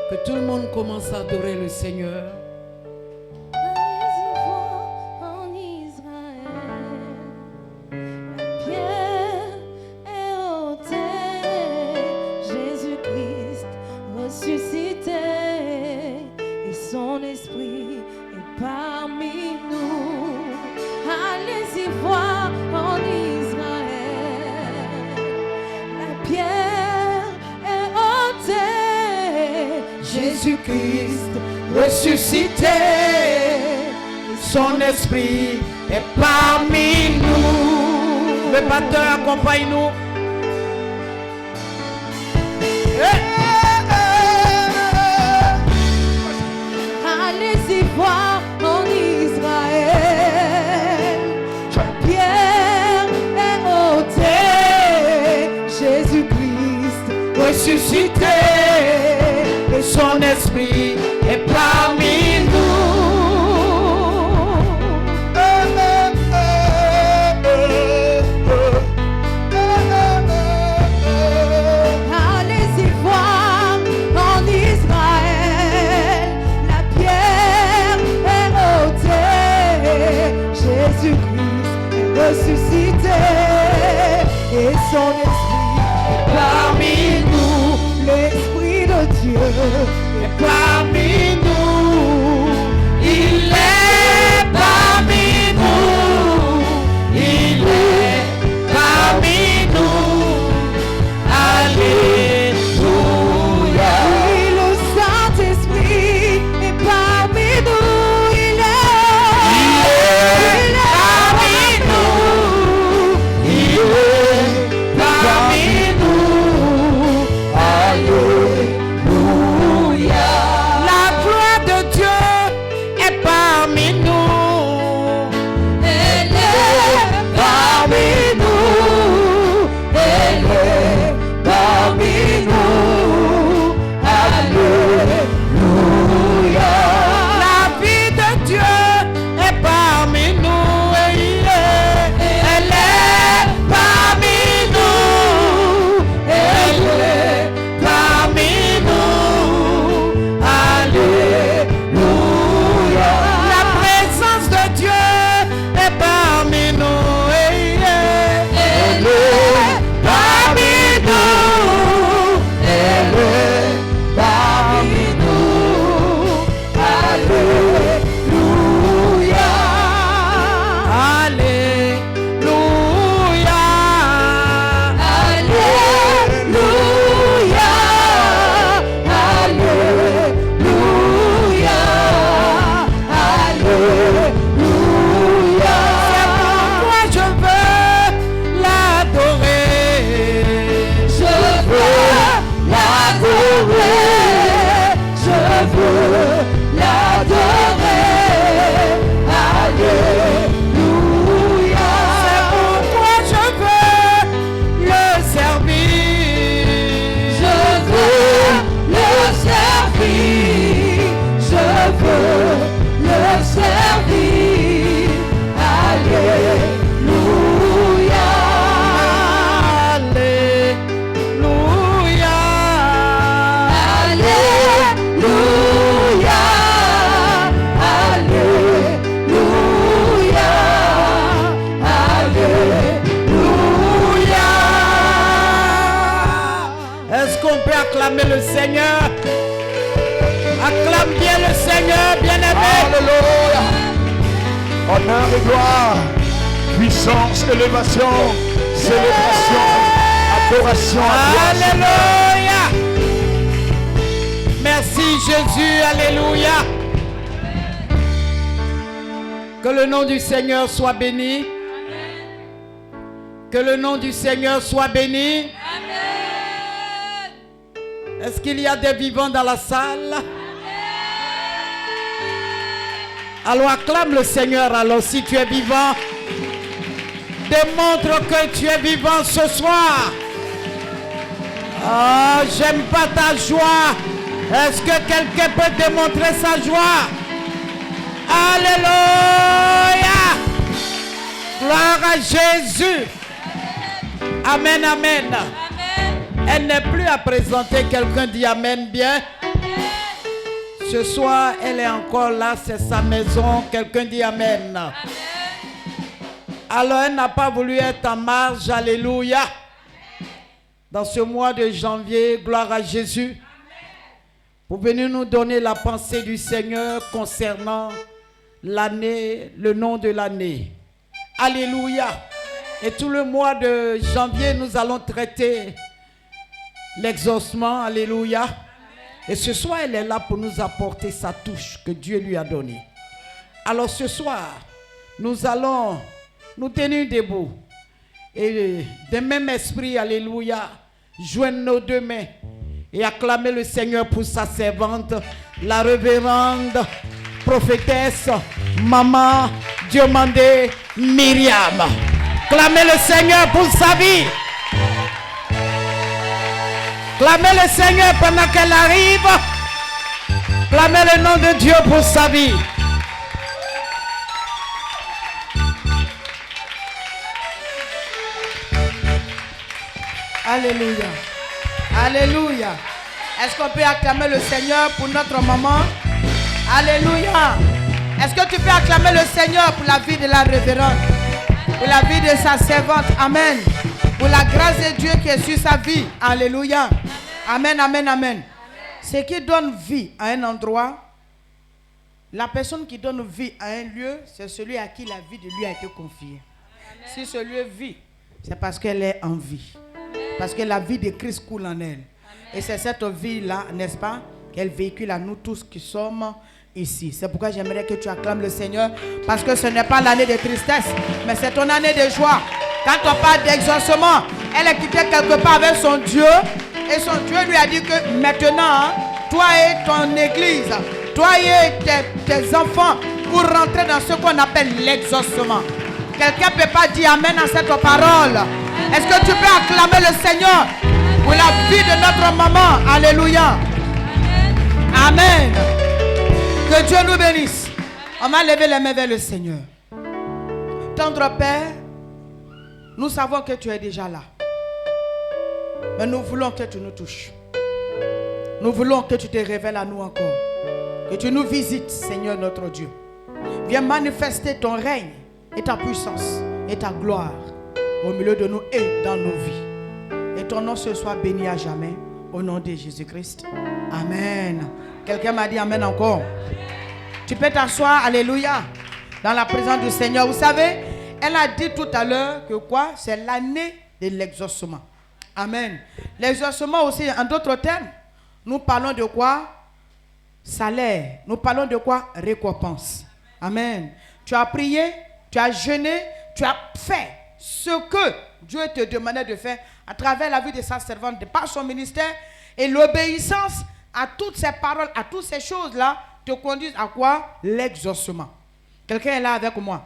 Que tout le monde commence à adorer le Seigneur. Son esprit est parmi nous. Allez-y voir en Israël. La pierre est ôtée. Jésus-Christ ressuscité. Son esprit est parmi nous. Le batteur accompagne-nous. Allez-y voir en Israël. La pierre est ôtée. Jésus-Christ Ressuscité. Et son esprit est parmi nous. Allez-y voir en Israël. La pierre est ôtée. Jésus-Christ est ressuscité. Et son esprit est parmi nous. L'esprit de Dieu Est parmi nous. Il est parmi nous. Il est parmi nous. Alléluia. Oui, le Saint-Esprit est parmi nous. Il est parmi nous. Il est parmi nous. Alléluia. La gloire de Dieu est parmi nous. Elle est parmi nous. Elle est parmi nous. Alléluia. La vie de Dieu est parmi nous. Et elle est parmi nous. Elle est parmi nous. Alléluia. La présence de Dieu est parmi nous. Et elle est parmi nous. Elle est parmi nous. Alléluia. Alléluia. Alléluia. Alléluia. Alléluia. C'est pourquoi je veux l'adorer. Je veux l'adorer. Je veux l'adorer. Alléluia. C'est pourquoi je veux le servir. Je veux le servir. Je veux le servir. Alléluia. Alléluia. Alléluia. Alléluia. Alléluia. Est-ce qu'on peut acclamer le Seigneur? Acclame bien le Seigneur, bien-aimé. Alléluia. Honneur et gloire, puissance, élévation, célébration, adoration à toi. Alléluia. Merci Jésus, alléluia. Que le nom du Seigneur soit béni. Que le nom du Seigneur soit béni. Est-ce qu'il y a des vivants dans la salle? Alors acclame le Seigneur. Alors si tu es vivant, démontre que tu es vivant ce soir. Ah, j'aime pas ta joie. Est-ce que quelqu'un peut démontrer sa joie? Alléluia. Gloire à Jésus. Amen, amen. Elle n'est plus à présenter. Quelqu'un dit amen bien. Ce soir, elle est encore là, c'est sa maison. Quelqu'un dit Amen. Amen. Alors, elle n'a pas voulu être en marge. Alléluia. Dans ce mois de janvier, gloire à Jésus. Pour venir nous donner la pensée du Seigneur concernant l'année, le nom de l'année. Alléluia. Et tout le mois de janvier, nous allons traiter l'exaucement. Alléluia. Et ce soir, elle est là pour nous apporter sa touche que Dieu lui a donnée. Alors ce soir, nous allons nous tenir debout. Et de même esprit, alléluia, joindre nos deux mains et acclamer le Seigneur pour sa servante, la révérende prophétesse, maman Diomandé Myriam. Clamez le Seigneur pour sa vie. Clamez le Seigneur pendant qu'elle arrive. Clamez le nom de Dieu pour sa vie. Alléluia. Alléluia. Est-ce qu'on peut acclamer le Seigneur pour notre maman? Alléluia. Est-ce que tu peux acclamer le Seigneur pour la vie de la révérende, pour la vie de sa servante? Amen. Pour la grâce de Dieu qui est sur sa vie. Alléluia. Amen, amen, amen. Ce qui donne vie à un endroit, la personne qui donne vie à un lieu, c'est celui à qui la vie de lui a été confiée. Amen. Si ce lieu vit, c'est parce qu'elle est en vie. Parce que la vie de Christ coule en elle. Amen. Et c'est cette vie-là, n'est-ce pas, qu'elle véhicule à nous tous qui sommes ici. C'est pourquoi j'aimerais que tu acclames le Seigneur. Parce que ce n'est pas l'année de tristesse, mais c'est ton année de joie. Quand on parle d'exaucement, elle est quittée quelque part avec son Dieu. Et son Dieu lui a dit que maintenant, toi et ton église, toi et tes enfants, pour rentrer dans ce qu'on appelle l'exaucement. Quelqu'un ne peut pas dire Amen à cette parole. Est-ce que tu peux acclamer le Seigneur pour la vie de notre maman? Alléluia. Amen. Que Dieu nous bénisse. On va lever les mains vers le Seigneur. Tendre Père, nous savons que tu es déjà là. Mais nous voulons que tu nous touches. Nous voulons que tu te révèles à nous encore. Que tu nous visites, Seigneur notre Dieu. Viens manifester ton règne et ta puissance et ta gloire au milieu de nous et dans nos vies. Et ton nom ce soit béni à jamais. Au nom de Jésus-Christ. Amen. Quelqu'un m'a dit Amen encore. Tu peux t'asseoir, alléluia, dans la présence du Seigneur. Vous savez, elle a dit tout à l'heure que quoi? C'est l'année de l'exaucement. Amen. L'exaucement aussi, en d'autres termes, nous parlons de quoi? Salaire. Nous parlons de quoi? Récompense. Amen. Tu as prié, tu as jeûné, tu as fait ce que Dieu te demandait de faire à travers la vie de sa servante, de par son ministère, et l'obéissance à toutes ces paroles, à toutes ces choses-là, te conduisent à quoi? L'exaucement. Quelqu'un est là avec moi?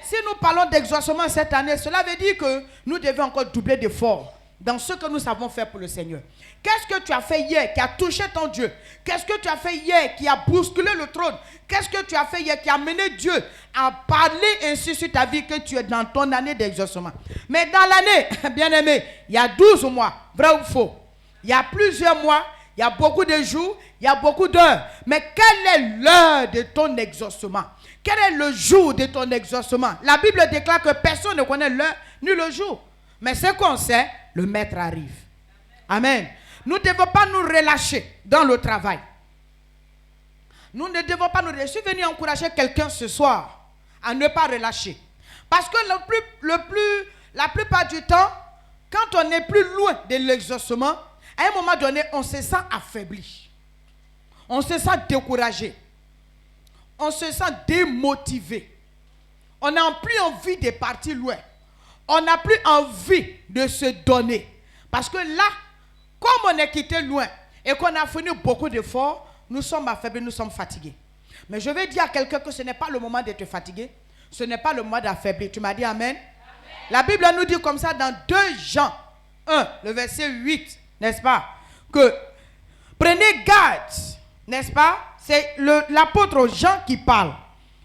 Si nous parlons d'exaucement cette année, cela veut dire que nous devons encore doubler d'efforts dans ce que nous savons faire pour le Seigneur. Qu'est-ce que tu as fait hier qui a touché ton Dieu? Qu'est-ce que tu as fait hier qui a bousculé le trône? Qu'est-ce que tu as fait hier qui a mené Dieu à parler ainsi sur ta vie que tu es dans ton année d'exaucement? Mais dans l'année, bien-aimé, il y a 12 mois, vrai ou faux? Il y a plusieurs mois, il y a beaucoup de jours, il y a beaucoup d'heures. Mais quelle est l'heure de ton exaucement? Quel est le jour de ton exaucement? La Bible déclare que personne ne connaît l'heure ni le jour. Mais ce qu'on sait, le maître arrive. Amen. Nous ne devons pas nous relâcher dans le travail. Nous ne devons pas nous relâcher. Je suis venu encourager quelqu'un ce soir à ne pas relâcher. Parce que la plupart du temps, quand on est plus loin de l'exaucement, à un moment donné, on se sent affaibli. On se sent découragé. On se sent démotivé. On n'a plus envie de partir loin. On n'a plus envie de se donner. Parce que là, comme on est quitté loin et qu'on a fourni beaucoup d'efforts, nous sommes affaiblis, nous sommes fatigués. Mais je vais dire à quelqu'un que ce n'est pas le moment de te fatiguer. Ce n'est pas le moment d'affaiblir. Tu m'as dit Amen? Amen. La Bible nous dit comme ça dans 2 Jean 1, le verset 8, n'est-ce pas? Que prenez garde, n'est-ce pas? C'est l'apôtre Jean qui parle,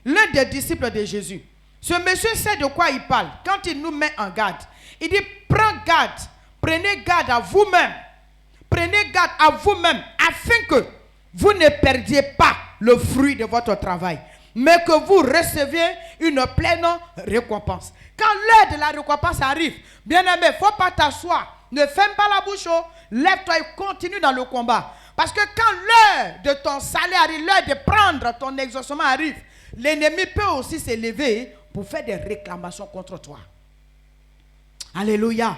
l'un des disciples de Jésus. Ce monsieur sait de quoi il parle quand il nous met en garde. Il dit, prends garde, prenez garde à vous-même. Prenez garde à vous-même afin que vous ne perdiez pas le fruit de votre travail, mais que vous receviez une pleine récompense. Quand l'heure de la récompense arrive, bien-aimé, il ne faut pas t'asseoir. Ne ferme pas la bouche. Lève-toi et continue dans le combat. Parce que quand l'heure de ton salaire arrive, l'heure de prendre ton exaucement arrive, l'ennemi peut aussi se lever pour faire des réclamations contre toi. Alléluia.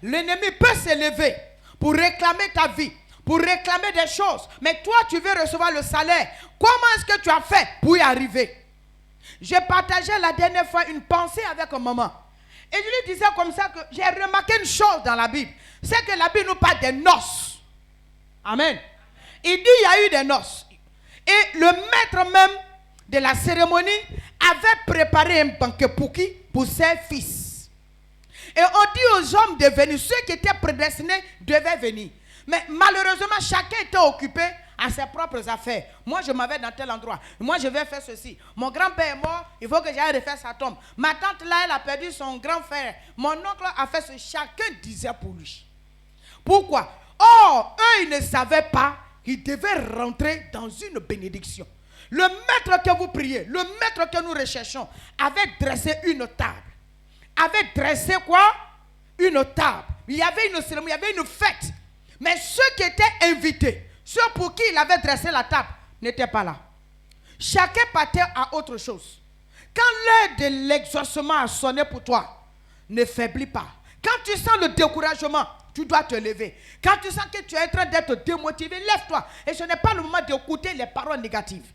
L'ennemi peut se lever pour réclamer ta vie, pour réclamer des choses. Mais toi, tu veux recevoir le salaire. Comment est-ce que tu as fait pour y arriver? J'ai partagé la dernière fois une pensée avec un maman. Et je lui disais comme ça que j'ai remarqué une chose dans la Bible. C'est que la Bible nous parle des noces. Amen. Il dit il y a eu des noces. Et le maître même de la cérémonie avait préparé un banquet pour qui? Pour ses fils. Et on dit aux hommes de venir. Ceux qui étaient prédestinés devaient venir. Mais malheureusement, chacun était occupé à ses propres affaires. Moi, je m'en vais dans tel endroit. Moi, je vais faire ceci. Mon grand-père est mort, il faut que j'aille refaire sa tombe. Ma tante, là, elle a perdu son grand frère. Mon oncle a fait ce. Chacun disait pour lui. Pourquoi? Or, eux, ils ne savaient pas qu'ils devaient rentrer dans une bénédiction. Le maître que vous priez, le maître que nous recherchons, avait dressé une table. Avait dressé quoi? Une table. Il y avait une cérémonie, il y avait une fête. Mais ceux qui étaient invités, ceux pour qui il avait dressé la table, n'étaient pas là. Chacun partait à autre chose. Quand l'heure de l'exaucement a sonné pour toi, ne faiblis pas. Quand tu sens le découragement, tu dois te lever. Quand tu sens que tu es en train d'être démotivé, lève-toi. Et ce n'est pas le moment d'écouter les paroles négatives.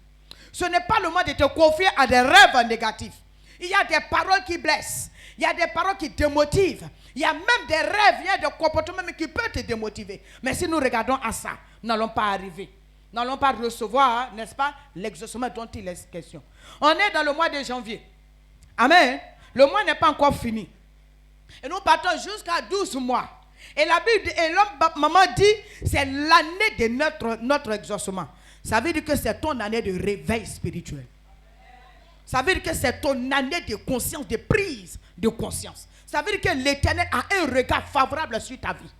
Ce n'est pas le moment de te confier à des rêves négatifs. Il y a des paroles qui blessent. Il y a des paroles qui démotivent. Il y a même des rêves, il y a des comportements qui peuvent te démotiver. Mais si nous regardons à ça, nous n'allons pas arriver. Nous n'allons pas recevoir, n'est-ce pas, l'exaucement dont il est question. On est dans le mois de janvier. Amen. Le mois n'est pas encore fini. Et nous partons jusqu'à 12 mois. Et la Bible, et l'homme, maman dit, c'est l'année de notre exaucement. Ça veut dire que c'est ton année de réveil spirituel. Ça veut dire que c'est ton année de conscience, de prise de conscience. Ça veut dire que l'Éternel a un regard favorable sur ta vie.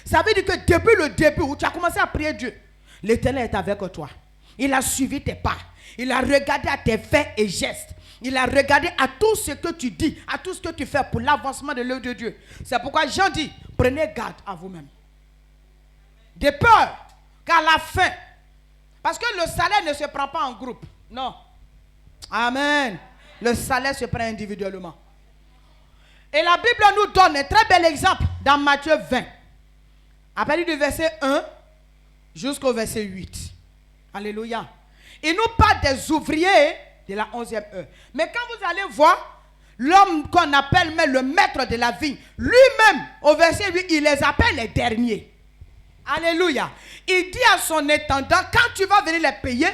Ça veut dire que depuis le début où tu as commencé à prier Dieu, l'Éternel est avec toi. Il a suivi tes pas. Il a regardé à tes faits et gestes. Il a regardé à tout ce que tu dis, à tout ce que tu fais pour l'avancement de l'œuvre de Dieu. C'est pourquoi Jean dit, prenez garde à vous-même. De peur qu'à la fin, parce que le salaire ne se prend pas en groupe. Non. Amen. Le salaire se prend individuellement. Et la Bible nous donne un très bel exemple dans Matthieu 20. À partir du verset 1 jusqu'au verset 8. Alléluia. Il nous parle des ouvriers de la 11e heure. Mais quand vous allez voir, l'homme qu'on appelle même le maître de la vigne, lui-même, au verset 8, il les appelle les derniers. Alléluia. Il dit à son intendant, quand tu vas venir les payer,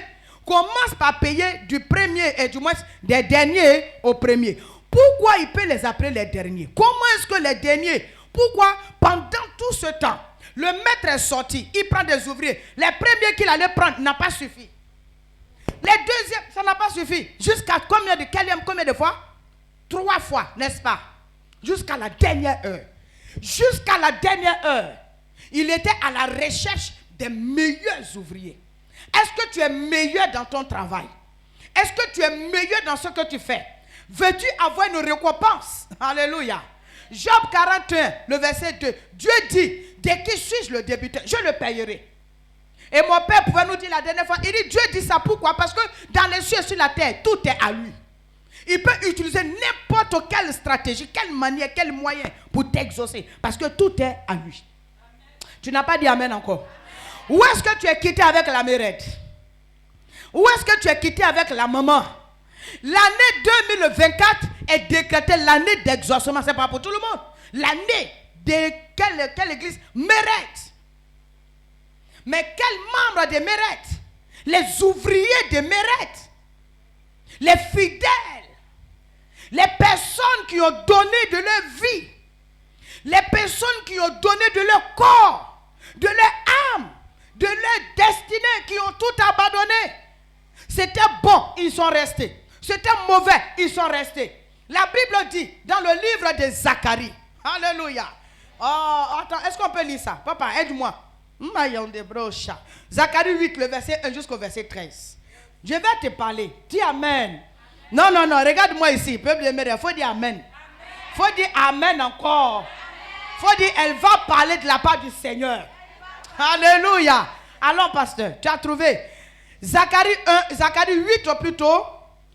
commence par payer du premier et du moins des derniers au premier. Pourquoi il peut les appeler les derniers? Comment est-ce que les derniers? Pourquoi pendant tout ce temps, le maître est sorti, il prend des ouvriers. Les premiers qu'il allait prendre n'a pas suffi. Les deuxièmes, ça n'a pas suffi. Jusqu'à combien de fois? 3 fois, n'est-ce pas? Jusqu'à la dernière heure. Jusqu'à la dernière heure. Il était à la recherche des meilleurs ouvriers. Est-ce que tu es meilleur dans ton travail? Est-ce que tu es meilleur dans ce que tu fais? Veux-tu avoir une récompense? Alléluia. Job 41, le verset 2. Dieu dit, de qui suis-je le débiteur? Je le payerai. Et mon père pouvait nous dire la dernière fois, il dit, Dieu dit ça pourquoi? Parce que dans les cieux et sur la terre, tout est à lui. Il peut utiliser n'importe quelle stratégie, quelle manière, quel moyen pour t'exaucer. Parce que tout est à lui. Tu n'as pas dit amen encore. Où est-ce que tu es quitté avec la mérite? Où est-ce que tu es quitté avec la maman? L'année 2024 est décrétée l'année d'exaucement. Ce n'est pas pour tout le monde. L'année de quelle église? Mérite. Mais quels membres de mérite? Les ouvriers de mérite. Les fidèles. Les personnes qui ont donné de leur vie. Les personnes qui ont donné de leur corps, de leur âme, de leur destinée, qui ont tout abandonné. C'était bon, ils sont restés. C'était mauvais, ils sont restés. La Bible dit dans le livre de Zacharie. Alléluia. Oh, attends, est-ce qu'on peut lire ça? Papa, aide-moi. Zacharie 8, le verset 1 jusqu'au verset 13. Je vais te parler. Dis Amen. Non, regarde-moi ici. Peuple de Médée, il faut dire Amen. Il faut dire Amen encore. Il faut dire, elle va parler de la part du Seigneur. Alléluia. Allons, pasteur, tu as trouvé. Zacharie 8 ou plutôt,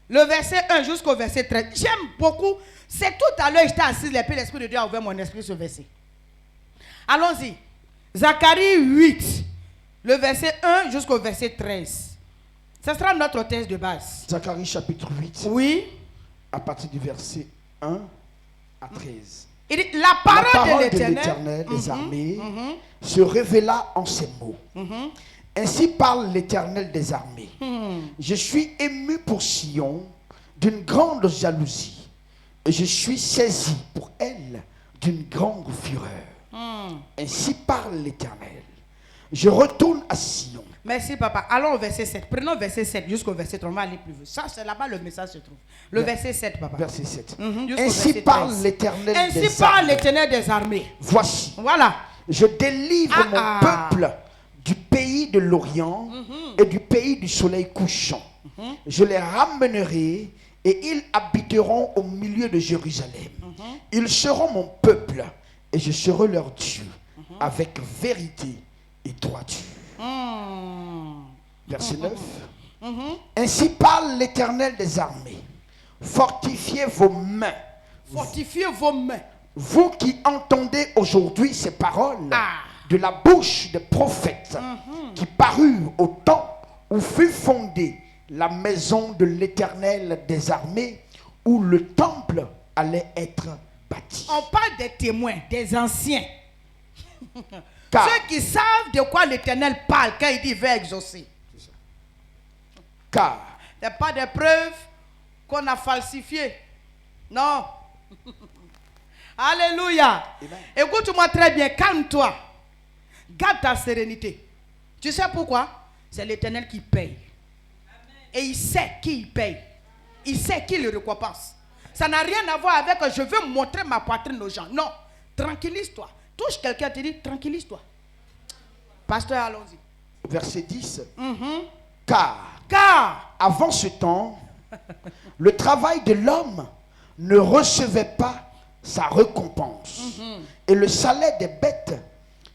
le verset 1 jusqu'au verset 13. J'aime beaucoup. C'est tout à l'heure, j'étais assis, l'Esprit de Dieu a ouvert mon esprit sur ce verset. Allons-y. Zacharie 8, le verset 1 jusqu'au verset 13. Ce sera notre texte de base. Zacharie chapitre 8. Oui. À partir du verset 1 à 13. Il dit, la parole de l'Éternel des armées se révéla en ces mots. Ainsi parle l'Éternel des armées. Je suis ému pour Sion d'une grande jalousie, et je suis saisi pour elle d'une grande fureur. Ainsi parle l'Éternel. Je retourne à Sion. Merci papa. Allons au verset 7. Prenons verset 7 jusqu'au verset 3. On va aller plus vite. Ça, c'est là-bas le message se trouve. Le verset 7, papa. Verset 7. Ainsi parle l'Éternel des armées. Ainsi parle l'Éternel des armées. Voici. Voilà. Je délivre mon peuple du pays de l'Orient et du pays du soleil couchant. Je les ramènerai et ils habiteront au milieu de Jérusalem. Ils seront mon peuple et je serai leur Dieu avec vérité et droiture. Verset 9. Ainsi parle l'Éternel des armées. Fortifiez vos mains. Fortifiez vos mains. Vous qui entendez aujourd'hui ces paroles de la bouche des prophètes qui parurent au temps où fut fondée la maison de l'Éternel des armées, où le temple allait être bâti. On parle des témoins, des anciens. Car, ceux qui savent de quoi l'Éternel parle quand il dit va exaucer. Car il n'y a pas de preuves qu'on a falsifiées. Non. Alléluia. Écoute-moi très bien, calme-toi. Garde ta sérénité. Tu sais pourquoi? C'est l'Éternel qui paye. Et il sait qui il paye. Il sait qui le récompense. Ça n'a rien à voir avec je veux montrer ma poitrine aux gens. Non. Tranquillise-toi. Touche quelqu'un, te dit tranquillise-toi. Pasteur, allons-y. Verset 10. Car avant ce temps, le travail de l'homme ne recevait pas sa récompense. Et le salaire des bêtes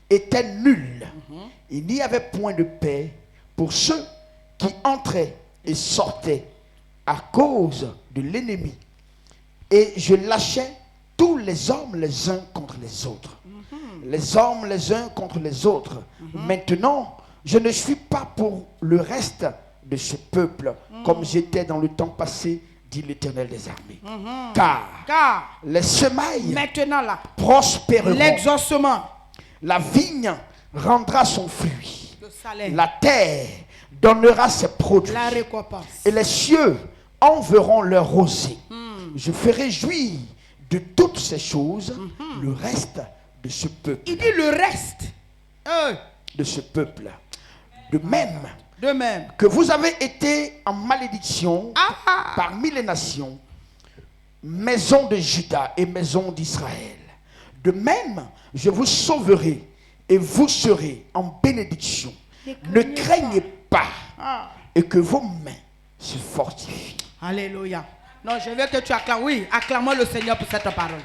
était nul. Il n'y avait point de paix pour ceux qui entraient et sortaient à cause de l'ennemi. Et je lâchais tous les hommes les uns contre les autres. Les hommes les uns contre les autres. Maintenant, je ne suis pas pour le reste de ce peuple, comme j'étais dans le temps passé, dit l'Éternel des armées. Car les semailles maintenant là, prospéreront. L'exaucement. La vigne rendra son fruit. Le salaire. La terre donnera ses produits. La récompense. Et les cieux enverront leur rosée. Je ferai jouir de toutes ces choses le reste de ce peuple. Il dit le reste de ce peuple. De même que vous avez été en malédiction parmi les nations, maison de Juda et maison d'Israël. De même, je vous sauverai et vous serez en bénédiction. Ne craignez pas et que vos mains se fortifient. Alléluia. Non, je veux que tu acclames. Oui, acclamons le Seigneur pour cette parole.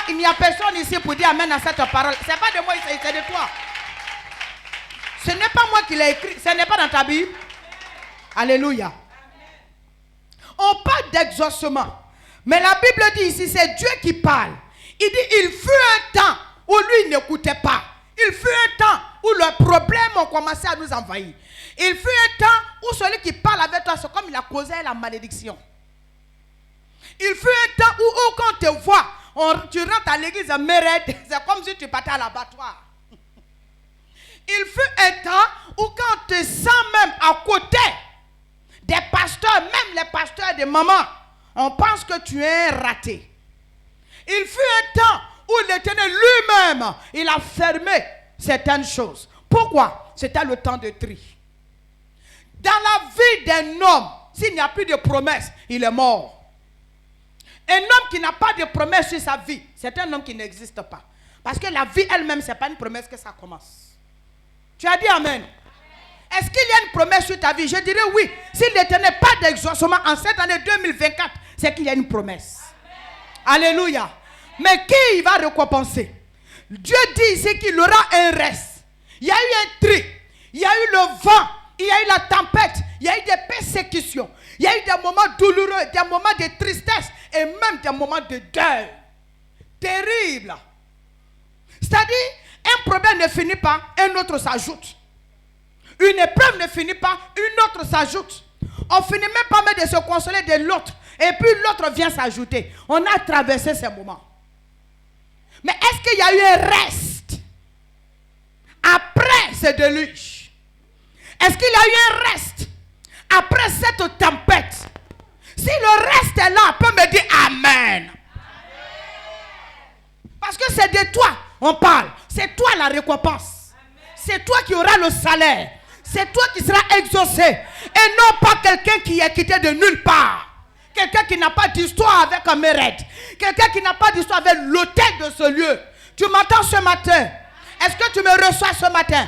Il n'y a personne ici pour dire amen à cette parole. Ce n'est pas de moi, c'est de toi. Ce n'est pas moi qui l'ai écrit. Ce n'est pas dans ta Bible. Alléluia. On parle d'exaucement. Mais la Bible dit ici, c'est Dieu qui parle. Il dit, il fut un temps où lui n'écoutait pas. Il fut un temps où les problèmes ont commencé à nous envahir. Il fut un temps où celui qui parle avec toi, c'est comme il a causé la malédiction. Il fut un temps où quand on te voit, tu rentres à l'église à Mérède, c'est comme si tu partais à l'abattoir. Il fut un temps où quand on te sent même à côté des pasteurs, même les pasteurs de maman, on pense que tu es un raté. Il fut un temps où l'Éternel lui-même, il a fermé certaines choses. Pourquoi? C'était le temps de tri. Dans la vie d'un homme, s'il n'y a plus de promesses, il est mort. Un homme qui n'a pas de promesse sur sa vie, c'est un homme qui n'existe pas. Parce que la vie elle-même, ce n'est pas une promesse que ça commence. Tu as dit Amen. Est-ce qu'il y a une promesse sur ta vie? Je dirais oui. S'il n'était pas d'exaucement en cette année 2024, c'est qu'il y a une promesse. Amen. Alléluia. Mais qui va récompenser? Dieu dit ici qu'il aura un reste. Il y a eu un tri. Il y a eu le vent. Il y a eu la tempête. Il y a eu des persécutions. Il y a eu des moments douloureux, des moments de tristesse et même des moments de deuil. Terrible. C'est-à-dire, un problème ne finit pas, un autre s'ajoute. Une épreuve ne finit pas, une autre s'ajoute. On finit même pas de se consoler de l'autre. Et puis l'autre vient s'ajouter. On a traversé ces moments. Mais est-ce qu'il y a eu un reste après ce déluge? Est-ce qu'il y a eu un reste après cette tempête? Si le reste est là, on peut me dire Amen. Parce que c'est de toi on parle. C'est toi la récompense. C'est toi qui auras le salaire. C'est toi qui seras exaucé. Et non pas quelqu'un qui est quitté de nulle part. Quelqu'un qui n'a pas d'histoire avec un mérite. Quelqu'un qui n'a pas d'histoire avec l'autel de ce lieu. Tu m'entends ce matin? Est-ce que tu me reçois ce matin?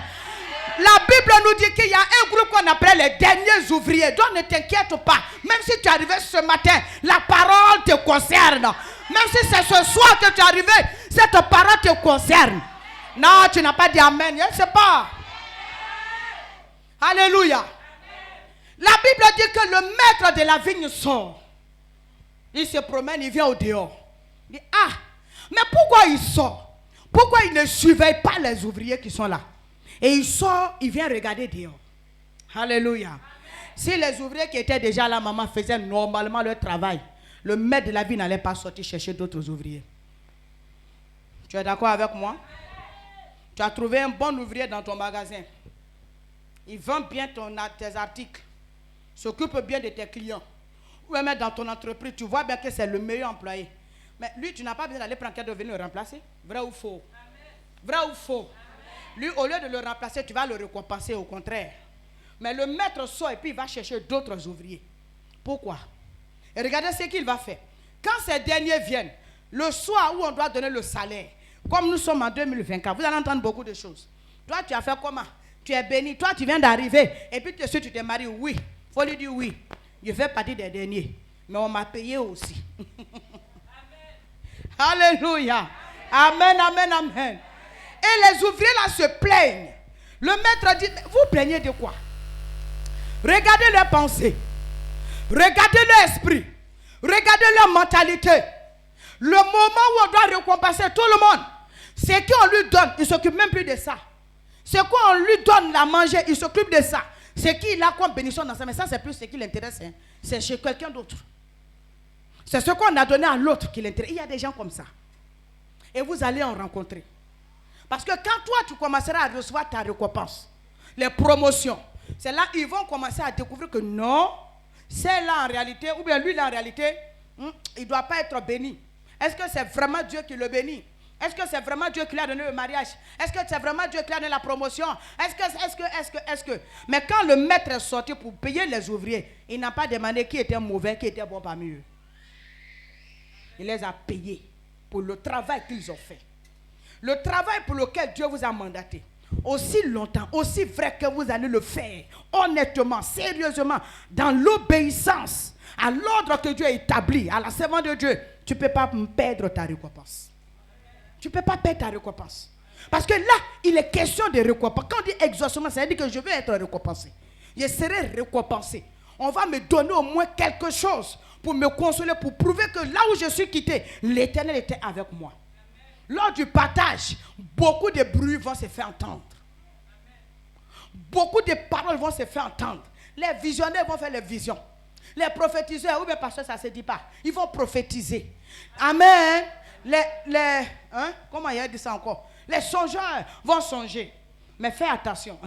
La Bible nous dit qu'il y a un groupe qu'on appelle les derniers ouvriers. Donc ne t'inquiète pas. Même si tu es arrivé ce matin, la parole te concerne. Même si c'est ce soir que tu es arrivé, cette parole te concerne. Non, tu n'as pas dit Amen. Je ne sais pas. Alléluia. La Bible dit que le maître de la vigne sort. Il se promène, il vient au dehors. Il dit, ah, mais pourquoi il sort? Pourquoi il ne surveille pas les ouvriers qui sont là? Et il sort, il vient regarder dehors. Alléluia. Si les ouvriers qui étaient déjà là, maman, faisaient normalement leur travail, le maître de la vie n'allait pas sortir chercher d'autres ouvriers. Tu es d'accord avec moi? Tu as trouvé un bon ouvrier dans ton magasin. Il vend bien tes articles. S'occupe bien de tes clients. Ou même dans ton entreprise, tu vois bien que c'est le meilleur employé. Mais lui, tu n'as pas besoin d'aller prendre quelqu'un de venir le remplacer. Vrai ou faux? Vrai ou faux? Lui, au lieu de le remplacer, tu vas le récompenser, au contraire. Mais le maître sort et puis il va chercher d'autres ouvriers. Pourquoi? Et regardez ce qu'il va faire. Quand ces derniers viennent, le soir où on doit donner le salaire, comme nous sommes en 2024, vous allez entendre beaucoup de choses. Toi, tu as fait comment? Tu es béni. Toi, tu viens d'arriver. Et puis, tu t'es marié. Oui. Il faut lui dire oui. Je fais partie des derniers. Mais on m'a payé aussi. Alléluia. Amen, amen, amen. Et les ouvriers là se plaignent. Le maître dit, vous plaignez de quoi? Regardez leurs pensées. Regardez leur esprit. Regardez leur mentalité. Le moment où on doit récompenser tout le monde, c'est qu'on lui donne, il ne s'occupe même plus de ça. C'est qu'on lui donne à manger, il s'occupe de ça. C'est qu'il a comme bénédiction dans ça, mais ça c'est plus ce qui l'intéresse. Hein. C'est chez quelqu'un d'autre. C'est ce qu'on a donné à l'autre qui l'intéresse. Il y a des gens comme ça. Et vous allez en rencontrer. Parce que quand toi tu commenceras à recevoir ta récompense, les promotions, c'est là qu'ils vont commencer à découvrir que non, c'est là en réalité, ou bien lui là en réalité, il ne doit pas être béni. Est-ce que c'est vraiment Dieu qui le bénit? Est-ce que c'est vraiment Dieu qui lui a donné le mariage? Est-ce que c'est vraiment Dieu qui lui a donné la promotion? Est-ce que Mais quand le maître est sorti pour payer les ouvriers, il n'a pas demandé qui était mauvais, qui était bon parmi eux. Il les a payés pour le travail qu'ils ont fait. Le travail pour lequel Dieu vous a mandaté. Aussi longtemps, aussi vrai que vous allez le faire, honnêtement, sérieusement, dans l'obéissance à l'ordre que Dieu a établi, à la servante de Dieu, tu ne peux pas perdre ta récompense. Tu ne peux pas perdre ta récompense. Parce que là, il est question de récompense. Quand on dit exaucement, ça veut dire que je vais être récompensé. Je serai récompensé. On va me donner au moins quelque chose pour me consoler, pour prouver que là où je suis quitté, l'Éternel était avec moi. Lors du partage, beaucoup de bruits vont se faire entendre. Beaucoup de paroles vont se faire entendre. Les visionnaires vont faire les visions. Les prophétiseurs, ou bien parce que ça ne se dit pas, ils vont prophétiser. Amen. Comment il a dit ça encore? Les songeurs vont songer. Mais fais attention.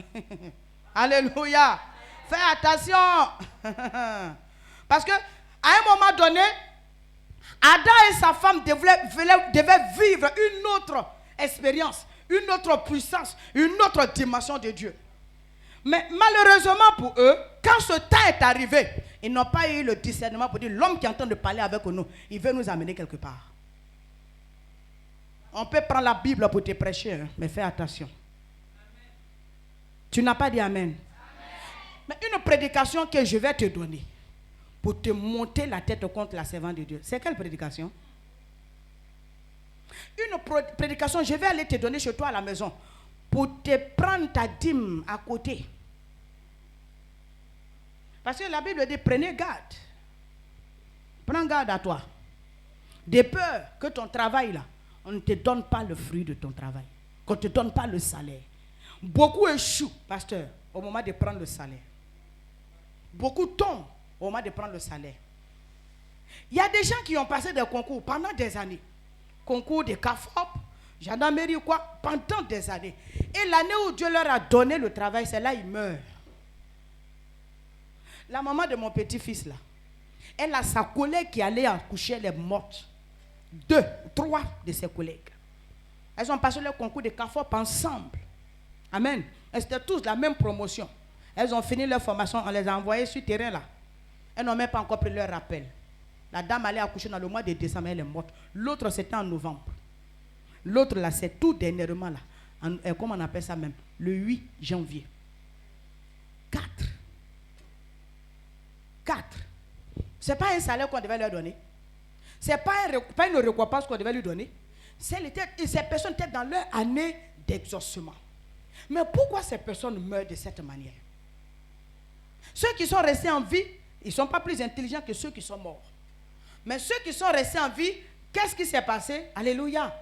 Alléluia. Fais attention. Parce que à un moment donné, Adam et sa femme devaient vivre une autre expérience, une autre puissance, une autre dimension de Dieu. Mais malheureusement pour eux, quand ce temps est arrivé, ils n'ont pas eu le discernement pour dire l'homme qui est en train de parler avec nous, il veut nous amener quelque part. On peut prendre la Bible pour te prêcher, hein, mais fais attention. Tu n'as pas dit amen. Mais une prédication que je vais te donner pour te monter la tête contre la servante de Dieu, c'est quelle prédication? Une prédication, je vais aller te donner chez toi à la maison pour te prendre ta dîme à côté. Parce que la Bible dit, prenez garde. Prends garde à toi. De peur que ton travail là, on ne te donne pas le fruit de ton travail. Qu'on ne te donne pas le salaire. Beaucoup échouent, pasteur, au moment de prendre le salaire. Beaucoup tombent au moment de prendre le salaire. Il y a des gens qui ont passé des concours pendant des années. Concours de CAFOP, gendarmerie ou quoi, pendant des années. Et l'année où Dieu leur a donné le travail, c'est là ils meurent. La maman de mon petit-fils là, elle a sa collègue qui allait accoucher, elle est morte. 2, 3 de ses collègues. Elles ont passé le concours de CAFOP ensemble. Amen. Elles étaient tous la même promotion. Elles ont fini leur formation, on les a envoyées sur le terrain là. Elles n'ont même pas encore pris leur rappel. La dame allait accoucher dans le mois de décembre, elle est morte. L'autre c'était en novembre. L'autre là, c'est tout dernièrement là. Comment on appelle ça même? Le 8 janvier. 4. Ce n'est pas un salaire qu'on devait leur donner. Ce n'est pas une récompense qu'on devait lui donner. Ces personnes étaient dans leur année d'exaucement. Mais pourquoi ces personnes meurent de cette manière? Ceux qui sont restés en vie, ils ne sont pas plus intelligents que ceux qui sont morts. Mais ceux qui sont restés en vie, qu'est-ce qui s'est passé? Alléluia.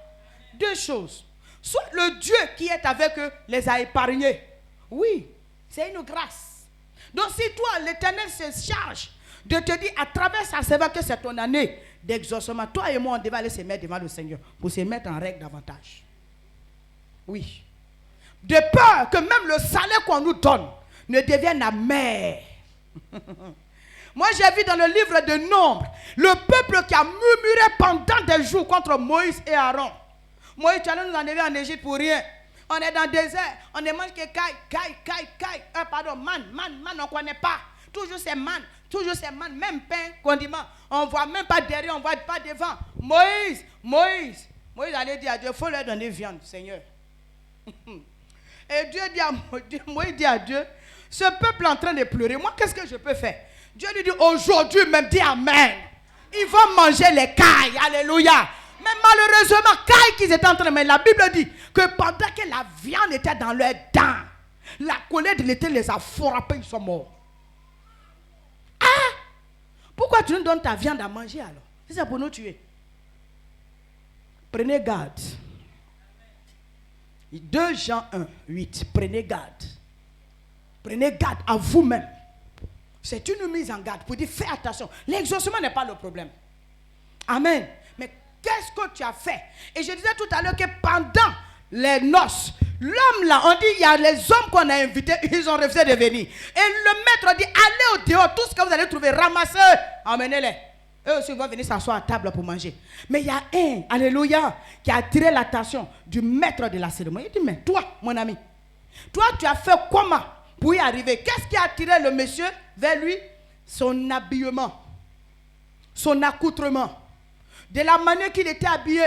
2 choses. Soit le Dieu qui est avec eux les a épargnés. Oui, c'est une grâce. Donc si toi, l'Éternel se charge de te dire à travers sa servante que c'est ton année d'exaucement, toi et moi, on devait aller se mettre devant le Seigneur pour se mettre en règle davantage. Oui. De peur que même le salaire qu'on nous donne ne devienne amer. Moi, j'ai vu dans le livre de Nombres, le peuple qui a murmuré pendant des jours contre Moïse et Aaron. Moïse, tu allais nous enlever en Égypte pour rien. On est dans le désert, on ne mange que caille. Man, on ne connaît pas. Toujours c'est man, même pain, condiment. On ne voit même pas derrière, on ne voit pas devant. Moïse allait dire à Dieu, il faut leur donner viande, Seigneur. Et Moïse dit à Dieu, ce peuple est en train de pleurer, moi qu'est-ce que je peux faire? Dieu lui dit, aujourd'hui même, dis amen. Ils vont manger les cailles, alléluia. Mais malheureusement, cailles qu'ils étaient en train de manger, la Bible dit que pendant que la viande était dans leurs dents, la colère de l'été les a frappés, ils sont morts. Ah! Pourquoi tu nous donnes ta viande à manger alors? C'est pour nous tuer. Prenez garde. 2 Jean 1, 8. Prenez garde. Prenez garde à vous-même. C'est une mise en garde pour dire fais attention. L'exaucement n'est pas le problème. Amen. Mais qu'est-ce que tu as fait? Et je disais tout à l'heure que pendant les noces, l'homme là, on dit il y a les hommes qu'on a invités, ils ont refusé de venir. Et le maître dit allez au dehors, tout ce que vous allez trouver, ramassez, emmenez-les. Eux aussi vont venir s'asseoir à table pour manger. Mais il y a un, alléluia, qui a attiré l'attention du maître de la cérémonie. Il dit mais toi, mon ami, toi tu as fait comment pour y arriver? Qu'est-ce qui a attiré le monsieur vers lui? Son habillement, son accoutrement, de la manière qu'il était habillé.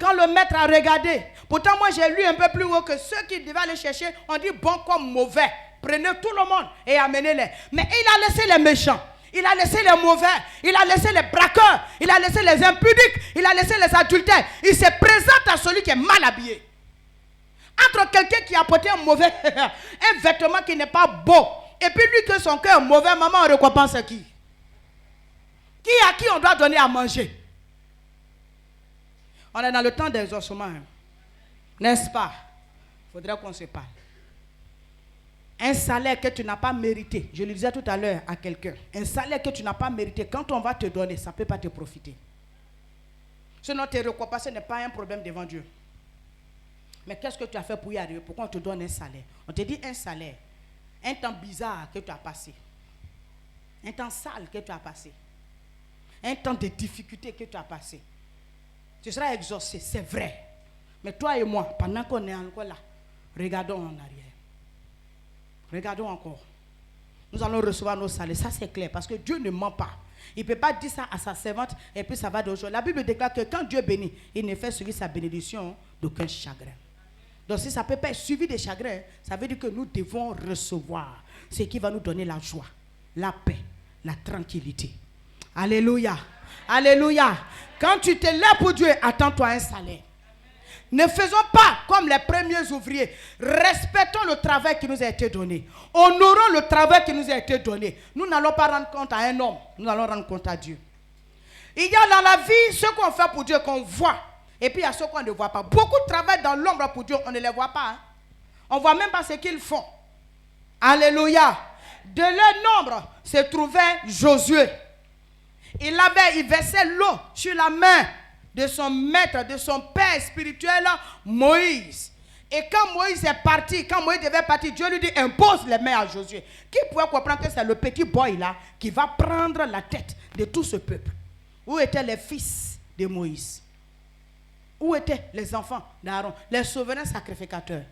Quand le maître a regardé, pourtant moi j'ai lu un peu plus haut que ceux qui devaient aller chercher, on dit bon comme mauvais. Prenez tout le monde et amenez-les. Mais il a laissé les méchants, il a laissé les mauvais, il a laissé les braqueurs, il a laissé les impudiques, il a laissé les adultères. Il se présente à celui qui est mal habillé. Entre quelqu'un qui a porté un mauvais, un vêtement qui n'est pas beau, et puis lui que son cœur est mauvais, maman, on récompense qui? À qui on doit donner à manger? On est dans le temps d'exaucement, hein. N'est-ce pas? Il faudrait qu'on se parle. Un salaire que tu n'as pas mérité, je le disais tout à l'heure à quelqu'un, un salaire que tu n'as pas mérité, quand on va te donner, ça ne peut pas te profiter. Sinon, tes récompenses n'est pas un problème devant Dieu. Mais qu'est-ce que tu as fait pour y arriver? Pourquoi on te donne un salaire? On te dit un salaire, un temps bizarre que tu as passé, un temps sale que tu as passé, un temps de difficulté que tu as passé. Tu seras exaucé, c'est vrai. Mais toi et moi, pendant qu'on est encore là, regardons en arrière. Regardons encore. Nous allons recevoir nos salaires. Ça c'est clair parce que Dieu ne ment pas. Il ne peut pas dire ça à sa servante et puis ça va d'aujourd'hui. La Bible déclare que quand Dieu bénit, il ne fait suivre sa bénédiction d'aucun chagrin. Donc si ça ne peut pas être suivi de chagrin, ça veut dire que nous devons recevoir ce qui va nous donner la joie, la paix, la tranquillité. Alléluia. Alléluia. Quand tu te lèves pour Dieu, attends-toi un salaire. Ne faisons pas comme les premiers ouvriers. Respectons le travail qui nous a été donné. Honorons le travail qui nous a été donné. Nous n'allons pas rendre compte à un homme. Nous allons rendre compte à Dieu. Il y a dans la vie ce qu'on fait pour Dieu qu'on voit. Et puis il y a ce qu'on ne voit pas. Beaucoup de travail dans l'ombre pour Dieu, on ne les voit pas. Hein? On ne voit même pas ce qu'ils font. Alléluia. De leur nombre se trouvait Josué. Il versait l'eau sur la main de son maître, de son père spirituel, Moïse. Et quand Moïse est parti, quand Moïse devait partir, Dieu lui dit, impose les mains à Josué. Qui pouvait comprendre que c'est le petit boy là qui va prendre la tête de tout ce peuple? Où étaient les fils de Moïse? Où étaient les enfants d'Aaron, les souverains sacrificateurs?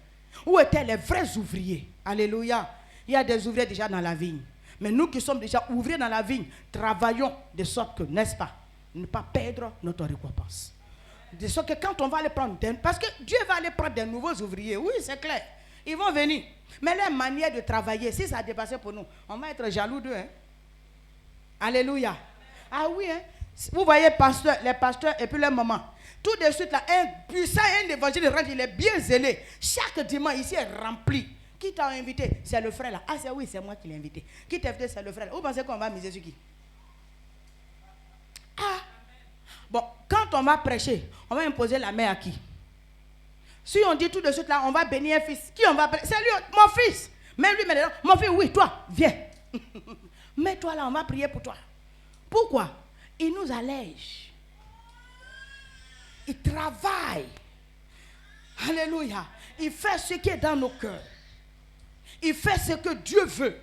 Où étaient les vrais ouvriers? Alléluia. Il y a des ouvriers déjà dans la vigne. Mais nous qui sommes déjà ouvriers dans la vigne, travaillons de sorte que, n'est-ce pas, ne pas perdre notre récompense. De sorte que quand on va aller prendre, parce que Dieu va aller prendre des nouveaux ouvriers, oui, c'est clair. Ils vont venir. Mais leur manière de travailler, si ça a dépassé pour nous, on va être jaloux d'eux. Hein? Alléluia. Ah oui, hein? Vous voyez les pasteurs et puis leur maman. Tout de suite, là, un puissant, un évangile rentre, il est bien zélé. Chaque dimanche, ici est rempli. Qui t'a invité? C'est le frère là. Ah, c'est oui, c'est moi qui l'ai invité. Qui t'a invité? C'est le frère là. Vous pensez qu'on va miser sur qui? Ah! Bon, quand on va prêcher, on va imposer la main à qui? Si on dit tout de suite là, on va bénir un fils. Qui on va prêcher? C'est lui, mon fils. Même lui, maintenant, mon fils, oui, toi, viens. Mets-toi là, on va prier pour toi. Pourquoi? Il nous allège. Il travaille. Alléluia. Il fait ce qui est dans nos cœurs. Il fait ce que Dieu veut.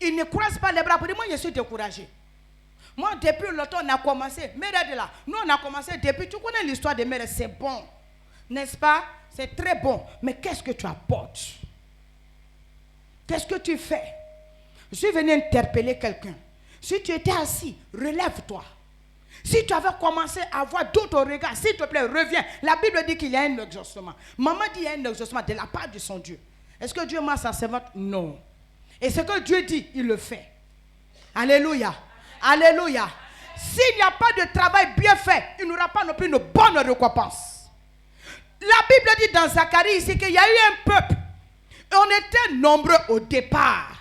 Il ne croise pas les bras pour dire, moi je suis découragé. Moi depuis longtemps on a commencé. Mère de là, nous on a commencé depuis, tu connais l'histoire de mère, c'est bon. N'est-ce pas? C'est très bon. Mais qu'est-ce que tu apportes? Qu'est-ce que tu fais? Je suis venu interpeller quelqu'un. Si tu étais assis, relève-toi. Si tu avais commencé à avoir d'autres regards, s'il te plaît, reviens. La Bible dit qu'il y a un exaucement. Maman dit qu'il y a un exaucement de la part de son Dieu. Est-ce que Dieu m'a sa servante? Non. Et ce que Dieu dit, il le fait. Alléluia. Alléluia. S'il n'y a pas de travail bien fait, il n'y aura pas non plus une bonne récompense. La Bible dit dans Zacharie ici qu'il y a eu un peuple. Et on était nombreux au départ.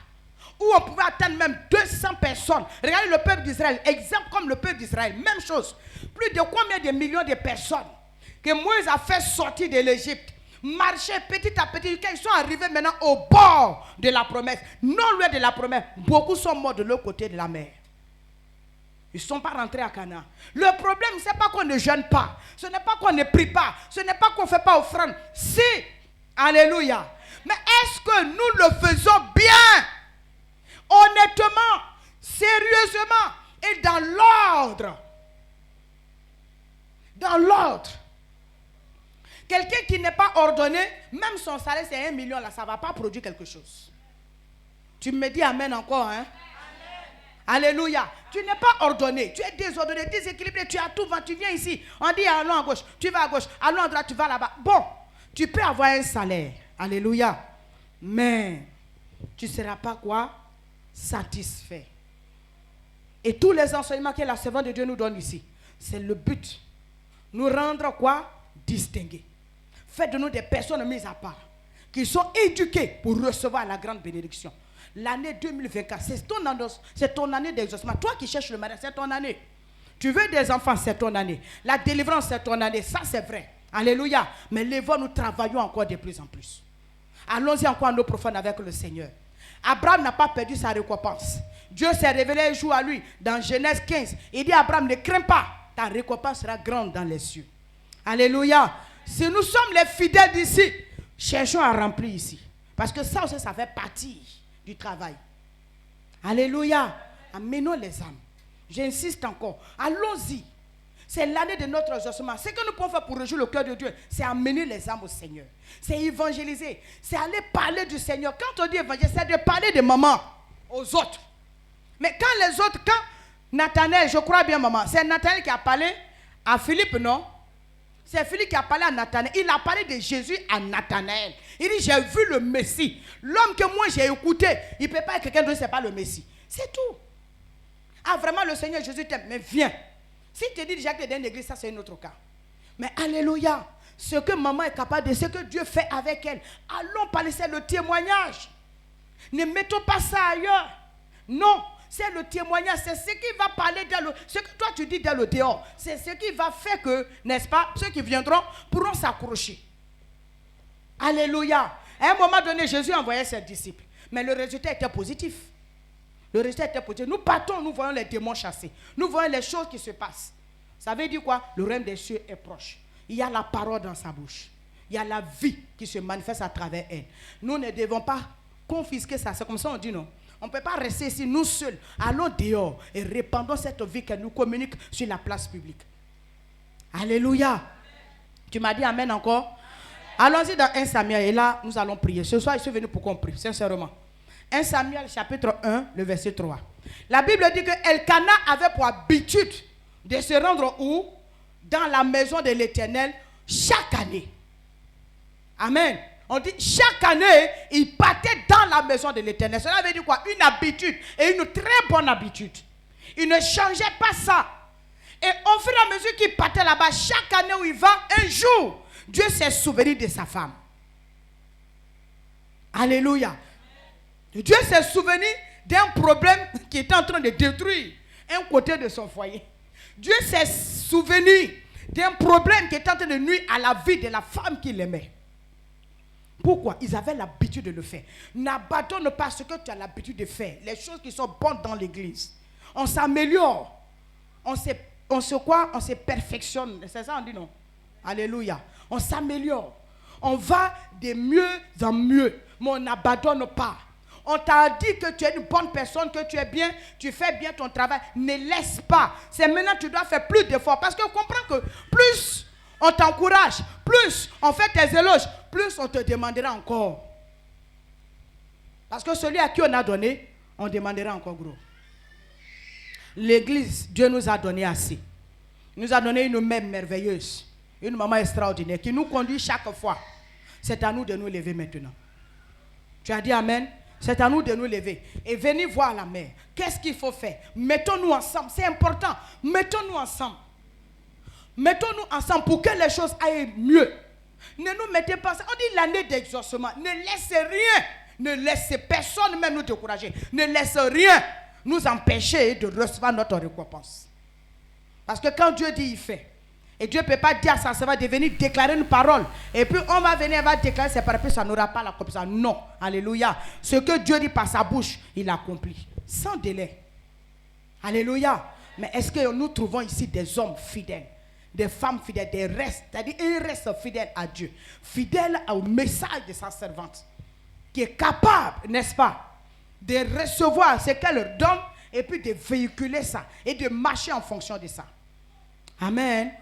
Où on pouvait atteindre même 200 personnes. Regardez le peuple d'Israël. Exemple comme le peuple d'Israël. Même chose. Plus de combien de millions de personnes que Moïse a fait sortir de l'Égypte. Marcher petit à petit. Quand ils sont arrivés maintenant au bord de la promesse. Non loin de la promesse. Beaucoup sont morts de l'autre côté de la mer. Ils ne sont pas rentrés à Canaan. Le problème, ce n'est pas qu'on ne jeûne pas. Ce n'est pas qu'on ne prie pas. Ce n'est pas qu'on ne fait pas offrande. Si. Alléluia. Mais est-ce que nous le faisons bien? Honnêtement, sérieusement et dans l'ordre. Dans l'ordre. Quelqu'un qui n'est pas ordonné, même son salaire c'est 1 million là, ça ne va pas produire quelque chose. Tu me dis amen encore, hein? Amen. Alléluia. Tu n'es pas ordonné, tu es désordonné, déséquilibré, tu as tout vent, tu viens ici, on dit allons à gauche, tu vas à gauche, allons à droite, tu vas là-bas. Bon, tu peux avoir un salaire. Alléluia. Mais tu ne seras pas quoi? Satisfait. Et tous les enseignements que la servante de Dieu nous donne ici, c'est le but. Nous rendre quoi? Distingués. Faites de nous des personnes mises à part, qui sont éduquées pour recevoir la grande bénédiction. L'année 2024, c'est ton année d'exaucement. Toi qui cherches le mariage, c'est ton année. Tu veux des enfants, c'est ton année. La délivrance, c'est ton année. Ça, c'est vrai. Alléluia. Mais lèvons, nous travaillons encore de plus en plus. Allons-y encore en eau profonde avec le Seigneur. Abraham n'a pas perdu sa récompense. Dieu s'est révélé un jour à lui dans Genèse 15. Il dit à Abraham, ne crains pas, ta récompense sera grande dans les cieux. Alléluia. Si nous sommes les fidèles d'ici, cherchons à remplir ici. Parce que ça aussi, ça fait partie du travail. Alléluia. Amenons les âmes. J'insiste encore. Allons-y. C'est l'année de notre exaucement. Ce que nous pouvons faire pour réjouir le cœur de Dieu, c'est amener les âmes au Seigneur. C'est évangéliser. C'est aller parler du Seigneur. Quand on dit évangéliser, c'est de parler de maman aux autres. Mais quand les autres, quand Nathanaël, je crois bien maman, c'est Nathanaël qui a parlé à Philippe, non? C'est Philippe qui a parlé à Nathanaël. Il a parlé de Jésus à Nathanaël. Il dit, j'ai vu le Messie. L'homme que moi j'ai écouté, il ne peut pas être quelqu'un d'autre, ce n'est pas le Messie. C'est tout. Ah, vraiment, le Seigneur Jésus t'aime. Mais viens. Si tu te dis déjà que tu es dans une église, ça c'est un autre cas. Mais alléluia. Ce que maman est capable de, ce que Dieu fait avec elle. Allons parler, c'est le témoignage. Ne mettons pas ça ailleurs. Non. C'est le témoignage, c'est ce qui va parler dans le... Ce que toi tu dis dans le dehors, c'est ce qui va faire que, n'est-ce pas, ceux qui viendront pourront s'accrocher. Alléluia. À un moment donné, Jésus envoyait ses disciples. Mais le résultat était positif. Le résultat était positif. Nous partons, nous voyons les démons chasser. Nous voyons les choses qui se passent. Ça veut dire quoi? Le règne des cieux est proche. Il y a la parole dans sa bouche. Il y a la vie qui se manifeste à travers elle. Nous ne devons pas confisquer ça. C'est comme ça on dit non. On ne peut pas rester ici, nous seuls. Allons dehors et répandons cette vie qu'elle nous communique sur la place publique. Alléluia. Tu m'as dit amen encore? Allons-y dans 1 Samuel. Et là, nous allons prier. Ce soir, je suis venu pour qu'on prie, sincèrement. 1 Samuel, chapitre 1, le verset 3. La Bible dit que Elkana avait pour habitude de se rendre où? Dans la maison de l'Éternel chaque année. Amen. On dit chaque année, il partait dans la maison de l'Éternel. Cela veut dire quoi? Une habitude et une très bonne habitude. Il ne changeait pas ça. Et au fur et à mesure qu'il partait là-bas, chaque année où il va, un jour, Dieu s'est souvenu de sa femme. Alléluia. Dieu s'est souvenu d'un problème qui était en train de détruire un côté de son foyer. Dieu s'est souvenu d'un problème qui était en train de nuire à la vie de la femme qu'il aimait. Pourquoi? Ils avaient l'habitude de le faire. N'abandonne pas ce que tu as l'habitude de faire. Les choses qui sont bonnes dans l'église. On s'améliore. On se perfectionne. C'est ça on dit non? Alléluia. On s'améliore. On va de mieux en mieux. Mais on n'abandonne pas. On t'a dit que tu es une bonne personne, que tu es bien, tu fais bien ton travail. Ne laisse pas. C'est maintenant que tu dois faire plus d'efforts. Parce que comprends que plus on t'encourage, plus on fait tes éloges, plus on te demandera encore. Parce que celui à qui on a donné, on demandera encore gros. L'église, Dieu nous a donné assez. Il nous a donné une mère merveilleuse, une maman extraordinaire qui nous conduit chaque fois. C'est à nous de nous lever maintenant. Tu as dit amen? C'est à nous de nous lever et venir voir la mère. Qu'est-ce qu'il faut faire? Mettons-nous ensemble, c'est important. Mettons-nous ensemble. Mettons-nous ensemble pour que les choses aillent mieux. Ne nous mettez pas ça. On dit l'année d'exaucement. Ne laissez rien. Ne laissez personne même nous décourager. Ne laissez rien nous empêcher de recevoir notre récompense. Parce que quand Dieu dit, il fait. Et Dieu ne peut pas dire ça, ça va devenir déclarer une parole. Et puis on va venir, on va déclarer ses paroles, puis ça n'aura pas la compétence. Non, alléluia. Ce que Dieu dit par sa bouche, il accomplit. Sans délai. Alléluia. Mais est-ce que nous trouvons ici des hommes fidèles? Des femmes fidèles, des restes, c'est-à-dire ils restent fidèles à Dieu, fidèles au message de sa servante, qui est capable, n'est-ce pas, de recevoir ce qu'elle leur donne et puis de véhiculer ça et de marcher en fonction de ça. Amen.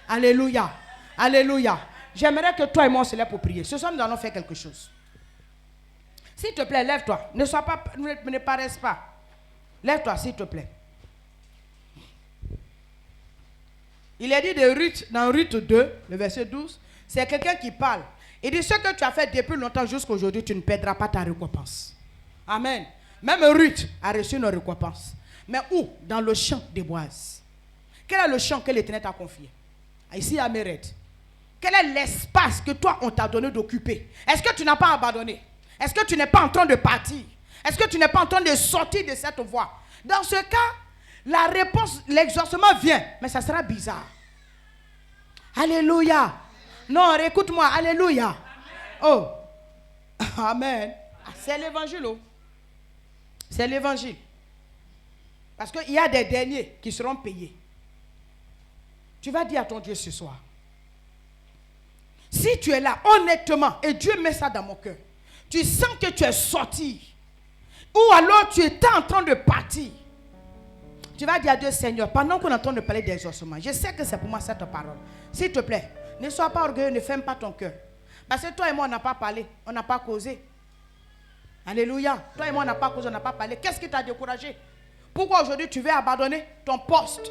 Alléluia. Alléluia. J'aimerais que toi et moi on se lève pour prier. Ce soir nous allons faire quelque chose. S'il te plaît, lève-toi. Ne paraisse pas. Lève-toi s'il te plaît. Il est dit de Ruth, dans Ruth 2, le verset 12, c'est quelqu'un qui parle. Il dit, ce que tu as fait depuis longtemps jusqu'à aujourd'hui, tu ne perdras pas ta récompense. Amen. Même Ruth a reçu une récompense. Mais où? Dans le champ des Boaz. Quel est le champ que l'Éternel t'a confié? Ici à Méred. Quel est l'espace que toi on t'a donné d'occuper? Est-ce que tu n'as pas abandonné? Est-ce que tu n'es pas en train de partir? Est-ce que tu n'es pas en train de sortir de cette voie? Dans ce cas, la réponse, l'exaucement vient, mais ça sera bizarre. Alléluia. Non, écoute-moi, alléluia. Oh, amen. C'est l'évangile. Oh. C'est l'évangile. Parce qu'il y a des derniers qui seront payés. Tu vas dire à ton Dieu ce soir. Si tu es là, honnêtement, et Dieu met ça dans mon cœur, tu sens que tu es sorti, ou alors tu étais en train de partir, tu vas dire à Dieu, Seigneur, pendant qu'on est en train de parler d'exaucement, je sais que c'est pour moi cette parole. S'il te plaît, ne sois pas orgueilleux, ne ferme pas ton cœur. Parce que toi et moi, on n'a pas parlé, on n'a pas causé. Alléluia. Toi et moi, on n'a pas causé, on n'a pas parlé. Qu'est-ce qui t'a découragé? Pourquoi aujourd'hui tu veux abandonner ton poste?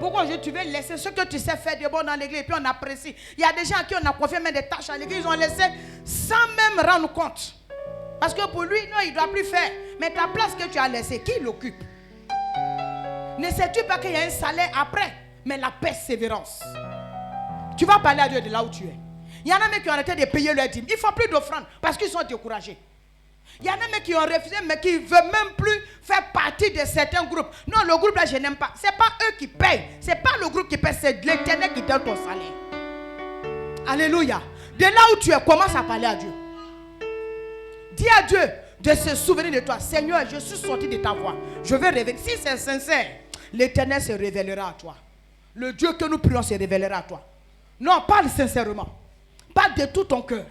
Pourquoi tu veux laisser ce que tu sais faire de bon dans l'église et puis on apprécie. Il y a des gens à qui on a confié même des tâches à l'église, ils ont laissé sans même rendre compte. Parce que pour lui, non, il ne doit plus faire. Mais ta place que tu as laissée, qui l'occupe? Ne sais-tu pas qu'il y a un salaire après? Mais la persévérance. Tu vas parler à Dieu de là où tu es. Il y en a même qui ont arrêté de payer leur dîme. Ils ne font plus d'offrande parce qu'ils sont découragés. Il y en a même qui ont refusé, mais qui ne veulent même plus faire partie de certains groupes. Non, le groupe là, je n'aime pas. Ce n'est pas eux qui payent. Ce n'est pas le groupe qui paye, c'est l'Éternel qui donne ton salaire. Alléluia. De là où tu es, commence à parler à Dieu. Dis à Dieu de se souvenir de toi. Seigneur, je suis sorti de ta voix. Je vais revenir. Si c'est sincère, l'Éternel se révélera à toi. Le Dieu que nous prions se révélera à toi. Non, parle sincèrement. Parle de tout ton cœur.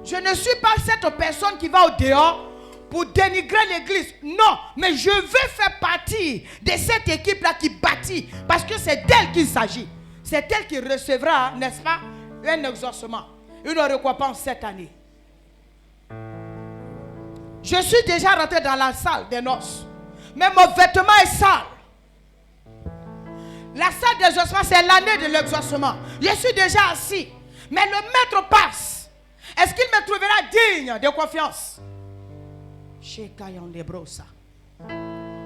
Je ne suis pas cette personne qui va au dehors pour dénigrer l'église. Non, mais je veux faire partie de cette équipe-là qui bâtit. Parce que c'est d'elle qu'il s'agit. C'est elle qui recevra, n'est-ce pas, un exaucement, une récompense cette année. Je suis déjà rentré dans la salle des noces. Mais mon vêtement est sale. La salle d'exaucement, c'est l'année de l'exaucement. Je suis déjà assis. Mais le maître passe. Est-ce qu'il me trouvera digne de confiance?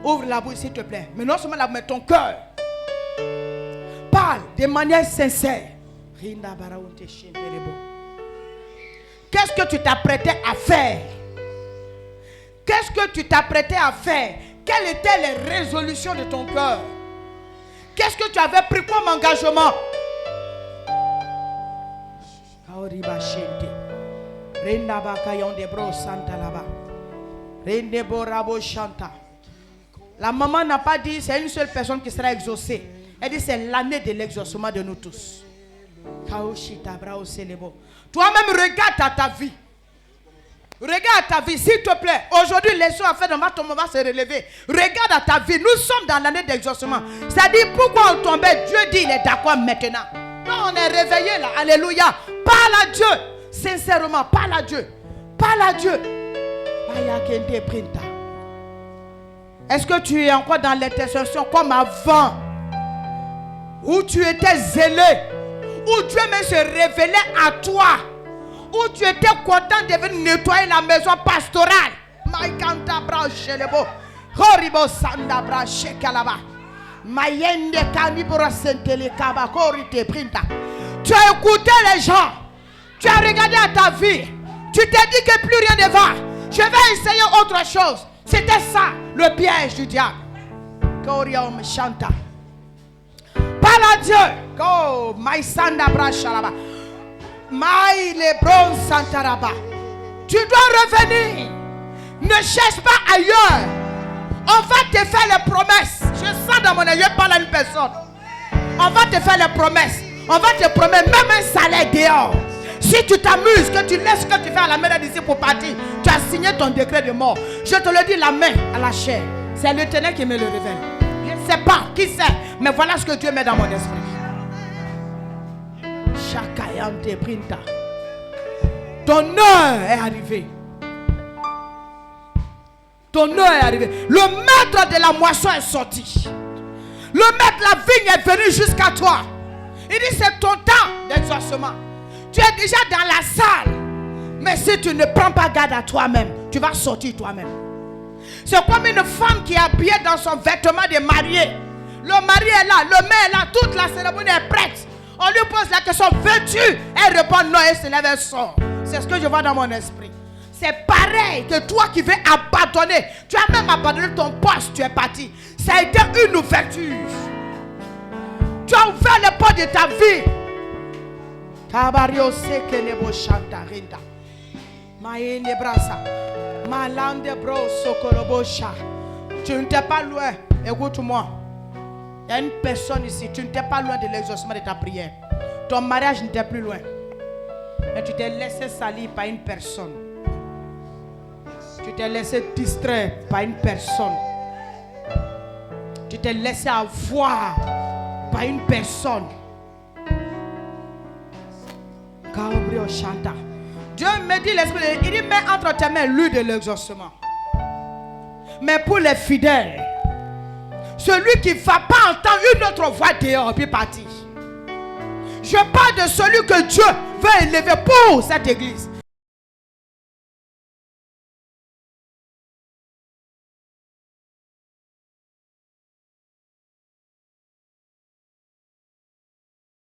Ouvre la bouche s'il te plaît. Mais non seulement la bouche, mais ton cœur. Parle de manière sincère. Qu'est-ce que tu t'apprêtais à faire? Qu'est-ce que tu t'apprêtais à faire? Quelles étaient les résolutions de ton cœur? Qu'est-ce que tu avais pris comme engagement? La maman n'a pas dit c'est une seule personne qui sera exaucée. Elle dit c'est l'année de l'exaucement de nous tous. Toi-même regarde à ta vie. Regarde ta vie, s'il te plaît. Aujourd'hui, les choses à faire dans ton moment va se relever. Regarde à ta vie. Nous sommes dans l'année d'exaucement. C'est-à-dire, pourquoi on tombait? Dieu dit, il est d'accord maintenant. Non, on est réveillé là. Alléluia. Parle à Dieu. Sincèrement, parle à Dieu. Parle à Dieu. Est-ce que tu es encore dans l'intercession comme avant? Où tu étais zélé? Où Dieu même se révélait à toi? Où tu étais content de venir nettoyer la maison pastorale? Maïkanta brachelebo. Horibo sanda brachekalaba. Mayende kanibura sentele kaba korite printa. Tu as écouté les gens. Tu as regardé à ta vie. Tu t'es dit que plus rien ne va. Je vais essayer autre chose. C'était ça le piège du diable. Koriom chanta. Parle à Dieu. Go maïsanda brachalaba. Maï les bronzes santaraba. Tu dois revenir. Ne cherche pas ailleurs. On va te faire les promesses. Je sens dans mon œil, je parle à une personne. On va te faire les promesses. On va te promettre même un salaire dehors. Si tu t'amuses, que tu laisses ce que tu fais à la main d'ici pour partir, tu as signé ton décret de mort. Je te le dis, la main à la chair. C'est l'Éternel qui me le révèle. Je ne sais pas qui c'est, mais voilà ce que Dieu met dans mon esprit. Chakayante Printa. Ton heure est arrivée. Ton heure est arrivée. Le maître de la moisson est sorti. Le maître de la vigne est venu jusqu'à toi. Il dit c'est ton temps d'exaucement. Tu es déjà dans la salle. Mais si tu ne prends pas garde à toi-même, tu vas sortir toi-même. C'est comme une femme qui est habillée dans son vêtement de mariée. Le mari est là, le mec est là, toute la cérémonie est prête. On lui pose la question, veux-tu? Elle répond non, elle se lève, elle sort. C'est ce que je vois dans mon esprit. C'est pareil que toi qui veux abandonner. Tu as même abandonné ton poste, tu es parti. Ça a été une ouverture. Tu as ouvert les portes de ta vie. Kabario seke nebo chanta rinda. Maïne brasa. Malande bro sokorobosha. Tu ne t'es pas loin. Écoute-moi. Il y a une personne ici. Tu ne t'es pas loin de l'exaucement de ta prière. Ton mariage n'était plus loin. Mais tu t'es laissé salir par une personne. Tu t'es laissé distraire par une personne. Tu t'es laissé avoir par une personne. Dieu me dit l'esprit, il dit mets entre tes mains l'huile de l'exaucement. Mais pour les fidèles, Celui qui ne va pas entendre une autre voix dehors, puis partir. Je parle de celui que Dieu veut élever pour cette église.